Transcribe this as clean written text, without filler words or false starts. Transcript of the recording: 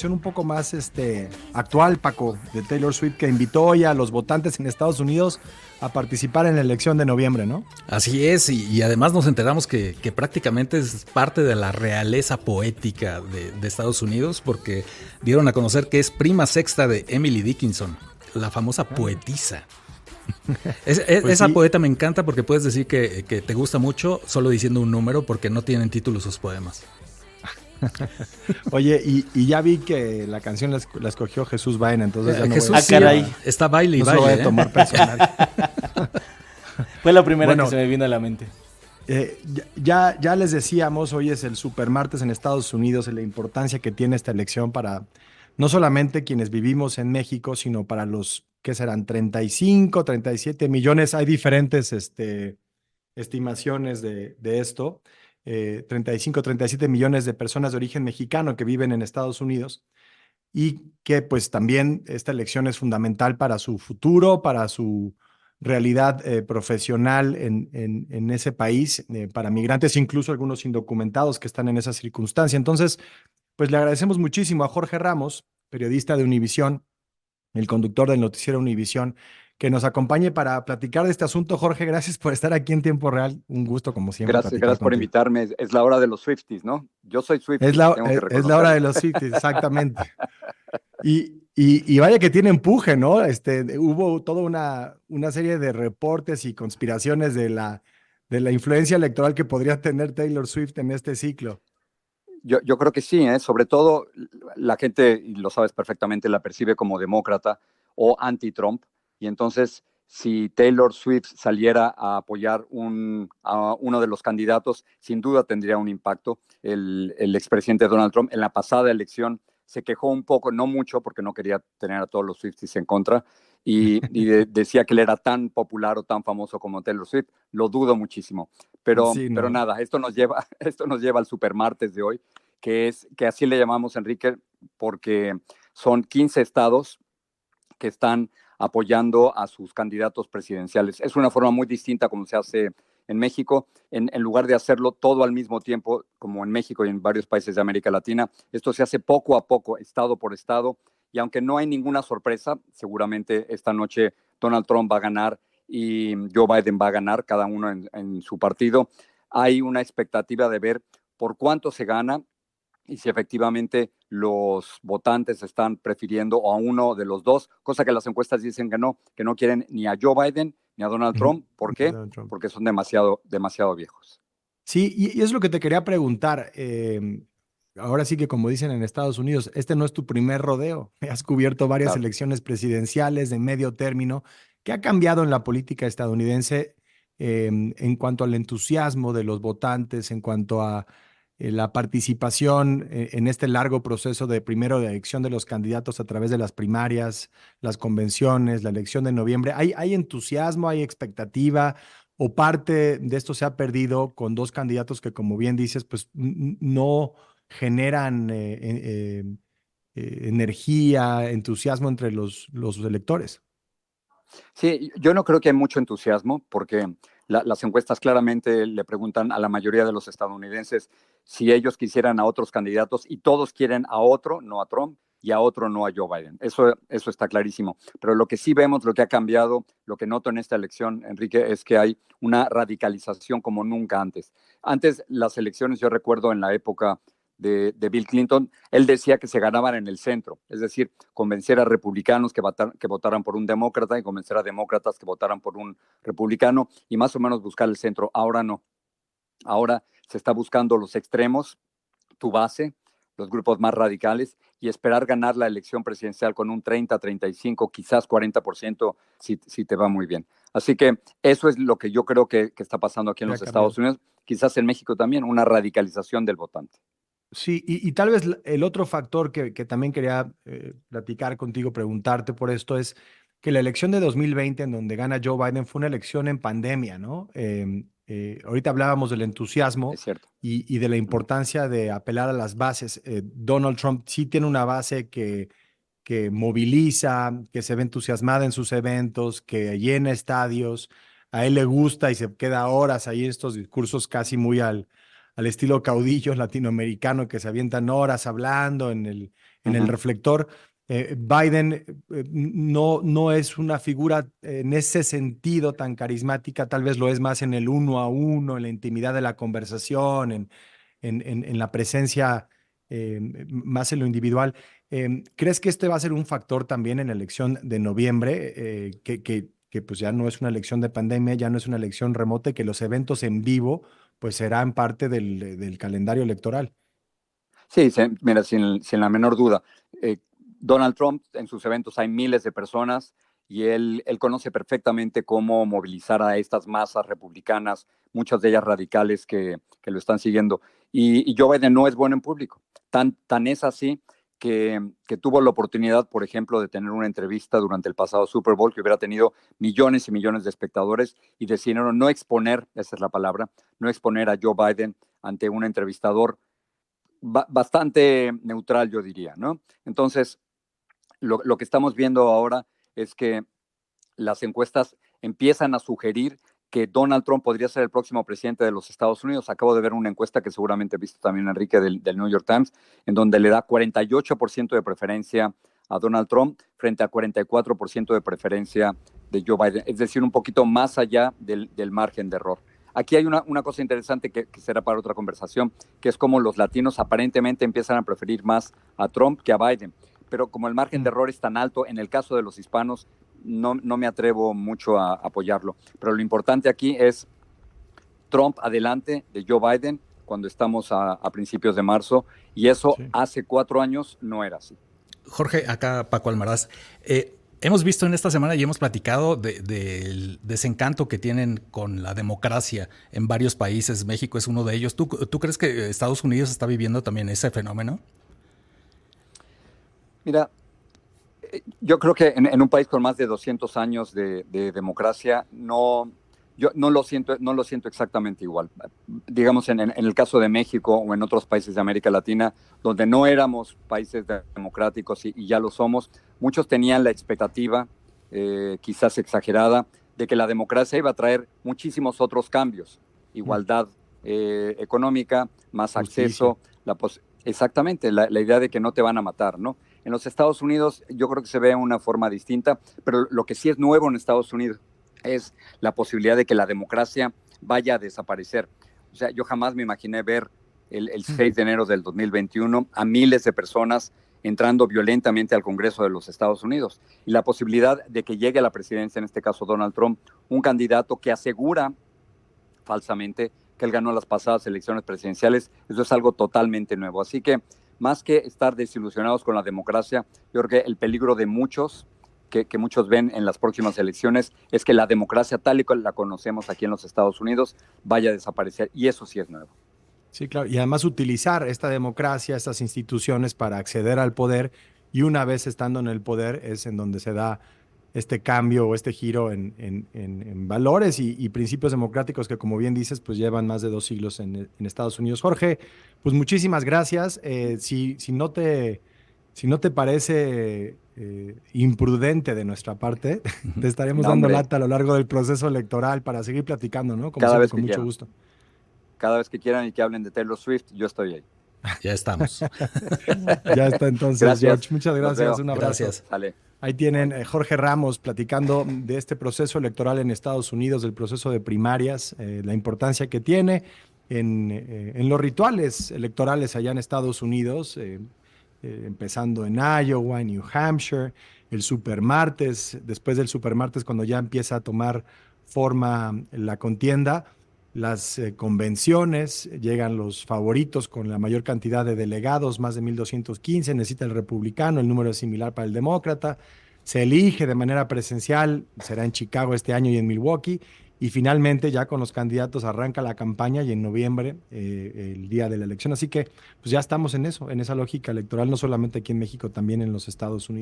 Un poco más actual, Paco, de Taylor Swift, que invitó hoy a los votantes en Estados Unidos a participar en la elección de noviembre, ¿no? Así es, y además nos enteramos que prácticamente es parte de la realeza poética de Estados Unidos, porque dieron a conocer que es prima sexta de Emily Dickinson, la famosa poetisa. Pues esa sí. Poeta me encanta porque puedes decir que te gusta mucho solo diciendo un número, porque no tienen título sus poemas. Oye, y ya vi que la canción la escogió Jesús Baena, entonces ya no Jesús, voy a... caray. Está baile y no baile. se lo voy a tomar personal. Fue la primera que se me vino a la mente. Ya les decíamos, hoy es el supermartes en Estados Unidos, la importancia que tiene esta elección para no solamente quienes vivimos en México, sino para los que serán 35, 37 millones. Hay diferentes estimaciones de esto. 35, 37 millones de personas de origen mexicano que viven en Estados Unidos y que pues también esta elección es fundamental para su futuro, para su realidad profesional en ese país, para migrantes, incluso algunos indocumentados que están en esa circunstancia. Entonces, pues le agradecemos muchísimo a Jorge Ramos, periodista de Univisión, el conductor del noticiero Univisión, que nos acompañe para platicar de este asunto. Jorge, gracias por estar aquí en tiempo real. Un gusto, como siempre, Gracias por contigo. invitarme. Es la hora de los Swifties, ¿no? Yo soy Swiftie, es la hora de los Swifties, exactamente. Y vaya que tiene empuje, ¿no? Hubo toda una serie de reportes y conspiraciones de la influencia electoral que podría tener Taylor Swift en este ciclo. Yo creo que sí, ¿eh? Sobre todo la gente, y lo sabes perfectamente, la percibe como demócrata o anti-Trump, y entonces si Taylor Swift saliera a apoyar a uno de los candidatos, sin duda tendría un impacto. El expresidente Donald Trump en la pasada elección se quejó un poco, no mucho, porque no quería tener a todos los Swifties en contra, y decía que él era tan popular o tan famoso como Taylor Swift. Lo dudo muchísimo. Pero, sí, no. Pero nada, esto nos lleva al supermartes de hoy, que así le llamamos, Enrique, porque son 15 estados que están apoyando a sus candidatos presidenciales. Es una forma muy distinta como se hace en México. En lugar de hacerlo todo al mismo tiempo, como en México y en varios países de América Latina, esto se hace poco a poco, estado por estado, y aunque no hay ninguna sorpresa, seguramente esta noche Donald Trump va a ganar y Joe Biden va a ganar, cada uno en su partido. Hay una expectativa de ver por cuánto se gana y si efectivamente los votantes están prefiriendo a uno de los dos, cosa que las encuestas dicen que no quieren ni a Joe Biden ni a Donald Trump. ¿Por qué? Porque son demasiado viejos. Sí, y es lo que te quería preguntar. Ahora sí que, como dicen en Estados Unidos, este no es tu primer rodeo. Has cubierto varias elecciones presidenciales de medio término. ¿Qué ha cambiado en la política estadounidense en cuanto al entusiasmo de los votantes, en cuanto a la participación en este largo proceso de primero de elección de los candidatos a través de las primarias, las convenciones, la elección de noviembre? ¿Hay entusiasmo, hay expectativa? ¿O parte de esto se ha perdido con dos candidatos que, como bien dices, pues no generan energía, entusiasmo entre los electores? Sí, yo no creo que hay mucho entusiasmo porque las encuestas claramente le preguntan a la mayoría de los estadounidenses si ellos quisieran a otros candidatos, y todos quieren a otro, no a Trump, y a otro, no a Joe Biden. Eso está clarísimo. Pero lo que sí vemos, lo que ha cambiado, lo que noto en esta elección, Enrique, es que hay una radicalización como nunca antes. Antes, las elecciones, yo recuerdo en la época de Bill Clinton, él decía que se ganaban en el centro, es decir, convencer a republicanos que votaran por un demócrata y convencer a demócratas que votaran por un republicano, y más o menos buscar el centro. Ahora no. Ahora se está buscando los extremos, tu base, los grupos más radicales, y esperar ganar la elección presidencial con un 30, 35, quizás 40% si te va muy bien. Así que eso es lo que yo creo que está pasando aquí en los Estados Unidos, quizás en México también, una radicalización del votante. Sí, y tal vez el otro factor que también quería platicar contigo, preguntarte por esto, es que la elección de 2020, en donde gana Joe Biden, fue una elección en pandemia, ¿no? Ahorita hablábamos del entusiasmo y de la importancia de apelar a las bases. Donald Trump sí tiene una base que moviliza, que se ve entusiasmada en sus eventos, que llena estadios. A él le gusta y se queda horas ahí en estos discursos casi muy al estilo caudillo latinoamericano que se avientan horas hablando en el reflector. Biden no es una figura en ese sentido tan carismática, tal vez lo es más en el uno a uno, en la intimidad de la conversación, en la presencia más en lo individual. ¿Crees que este va a ser un factor también en la elección de noviembre, que pues ya no es una elección de pandemia, ya no es una elección remota y que los eventos en vivo pues serán parte del calendario electoral? Sí, mira, sin la menor duda. Donald Trump, en sus eventos hay miles de personas y él conoce perfectamente cómo movilizar a estas masas republicanas, muchas de ellas radicales que lo están siguiendo. Y Joe Biden no es bueno en público. Tan es así que tuvo la oportunidad, por ejemplo, de tener una entrevista durante el pasado Super Bowl que hubiera tenido millones y millones de espectadores y decidieron no exponer, esa es la palabra, no exponer a Joe Biden ante un entrevistador bastante neutral, yo diría, ¿no? Entonces, lo que estamos viendo ahora es que las encuestas empiezan a sugerir que Donald Trump podría ser el próximo presidente de los Estados Unidos. Acabo de ver una encuesta que seguramente ha visto también Enrique del New York Times, en donde le da 48% de preferencia a Donald Trump frente a 44% de preferencia de Joe Biden, es decir, un poquito más allá del margen de error. Aquí hay una cosa interesante que será para otra conversación, que es como los latinos aparentemente empiezan a preferir más a Trump que a Biden. Pero como el margen de error es tan alto, en el caso de los hispanos, no me atrevo mucho a apoyarlo. Pero lo importante aquí es Trump adelante de Joe Biden cuando estamos a principios de marzo, y eso hace 4 años no era así. Jorge, acá Paco Almaraz. Hemos visto en esta semana y hemos platicado del desencanto que tienen con la democracia en varios países. México es uno de ellos. ¿Tú crees que Estados Unidos está viviendo también ese fenómeno? Mira, yo creo que en un país con más de 200 años de democracia, yo no lo siento exactamente igual. Digamos, en el caso de México o en otros países de América Latina, donde no éramos países democráticos y ya lo somos, muchos tenían la expectativa, quizás exagerada, de que la democracia iba a traer muchísimos otros cambios. Igualdad económica, más acceso, exactamente, la idea de que no te van a matar, ¿no? En los Estados Unidos yo creo que se ve una forma distinta, pero lo que sí es nuevo en Estados Unidos es la posibilidad de que la democracia vaya a desaparecer. O sea, yo jamás me imaginé ver el 6 de enero del 2021 a miles de personas entrando violentamente al Congreso de los Estados Unidos. Y la posibilidad de que llegue a la presidencia, en este caso Donald Trump, un candidato que asegura falsamente que él ganó las pasadas elecciones presidenciales, eso es algo totalmente nuevo. Así que, más que estar desilusionados con la democracia, yo creo que el peligro de muchos, que muchos ven en las próximas elecciones, es que la democracia tal y como la conocemos aquí en los Estados Unidos vaya a desaparecer, y eso sí es nuevo. Sí, claro. Y además utilizar esta democracia, estas instituciones para acceder al poder, y una vez estando en el poder es en donde se da este cambio o este giro en valores y principios democráticos que, como bien dices, pues llevan más de 2 siglos en Estados Unidos. Jorge, pues muchísimas gracias. Si no te parece imprudente de nuestra parte, te estaremos dando lata a lo largo del proceso electoral para seguir platicando, ¿no? Como siempre, con mucho gusto. Cada vez que quieran y que hablen de Taylor Swift, yo estoy ahí. Ya estamos. Ya está entonces, gracias. George. Muchas gracias. Un abrazo. Gracias. Sale. Ahí tienen Jorge Ramos platicando de este proceso electoral en Estados Unidos, del proceso de primarias, la importancia que tiene en los rituales electorales allá en Estados Unidos, empezando en Iowa, en New Hampshire, el supermartes, después del supermartes cuando ya empieza a tomar forma la contienda, las convenciones, llegan los favoritos con la mayor cantidad de delegados, más de 1,215, necesita el republicano, el número es similar para el demócrata, se elige de manera presencial, será en Chicago este año y en Milwaukee, y finalmente ya con los candidatos arranca la campaña y en noviembre, el día de la elección. Así que pues ya estamos en eso, en esa lógica electoral, no solamente aquí en México, también en los Estados Unidos.